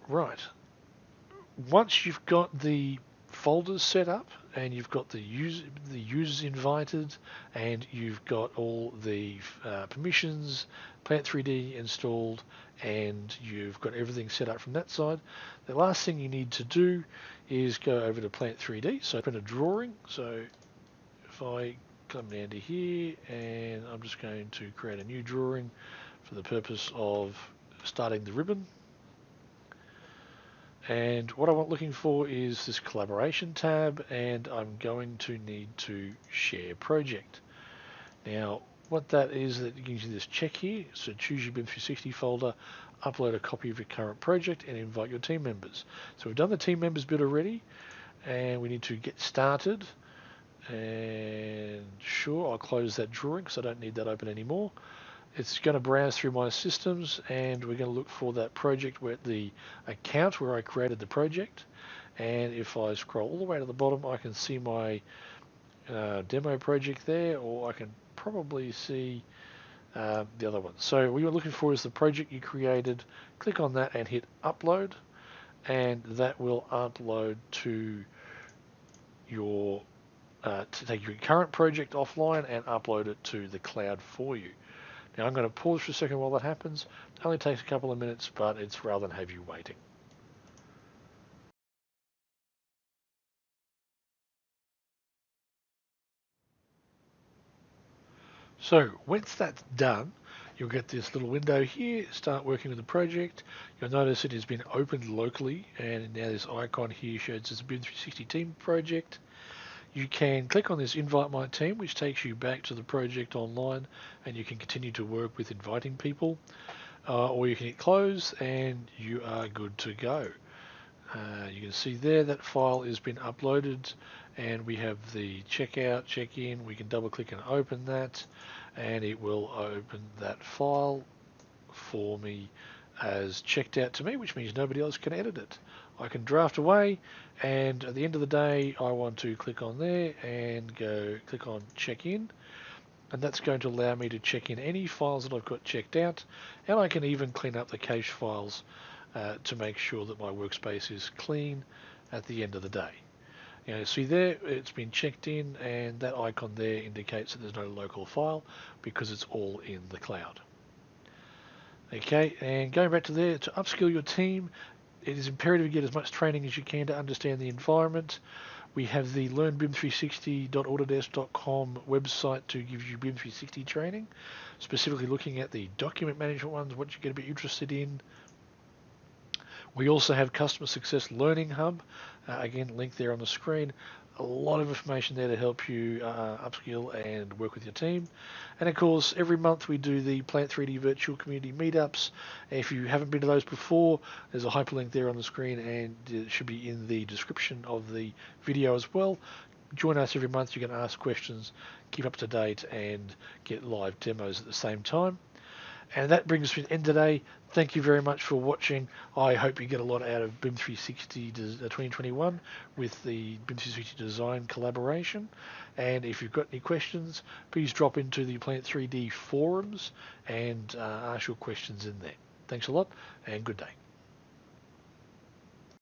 Right. Once you've got the folders set up and you've got the users invited and you've got all the permissions, Plant 3D installed, and you've got everything set up from that side, the last thing you need to do is go over to Plant 3D. So open a drawing. So if I come down to here, and I'm just going to create a new drawing for the purpose of starting the ribbon. And what I'm looking for is this collaboration tab, and I'm going to need to share project. Now, what that is, that gives you this check here. So choose your BIM 360 folder, upload a copy of your current project, and invite your team members. So we've done the team members bit already, and we need to get started. And sure, I'll close that drawing because I don't need that open anymore. It's going to browse through my systems, and we're going to look for that project where the account where I created the project. And if I scroll all the way to the bottom, I can see my demo project there, or I can probably see the other one. So what you're looking for is the project you created. Click on that and hit upload, and that will upload to your to take your current project offline and upload it to the cloud for you. Now I'm going to pause for a second while that happens. It only takes a couple of minutes, but it's rather than have you waiting. So once that's done, you'll get this little window here, start working with the project. You'll notice it has been opened locally, and now this icon here shows it's a BIM 360 team project. You can click on this invite my team, which takes you back to the project online, and you can continue to work with inviting people. Or you can hit close and you are good to go. You can see there that file has been uploaded, and we have the checkout, check-in. We can double click and open that, and it will open that file for me as checked out to me, which means nobody else can edit it. I can draft away, and at the end of the day I want to click on there and go click on check-in, and that's going to allow me to check in any files that I've got checked out, and I can even clean up the cache files to make sure that my workspace is clean at the end of the day. You know, see there, it's been checked in, and that icon there indicates that there's no local file because it's all in the cloud. Okay, and going back to there, to upskill your team, it is imperative you get as much training as you can to understand the environment. We have the learnbim360.autodesk.com website to give you BIM 360 training, specifically looking at the document management ones, what you're going to be interested in. We also have Customer Success Learning Hub, again, link there on the screen. A lot of information there to help you upskill and work with your team. And of course, every month we do the Plant 3D virtual community meetups. If you haven't been to those before, there's a hyperlink there on the screen, and it should be in the description of the video as well. Join us every month. You can ask questions, keep up to date, and get live demos at the same time. And that brings us to the end today. Thank you very much for watching. I hope you get a lot out of BIM 360 2021 with the BIM 360 design collaboration. And if you've got any questions, please drop into the Plant 3D forums and ask your questions in there. Thanks a lot, and good day.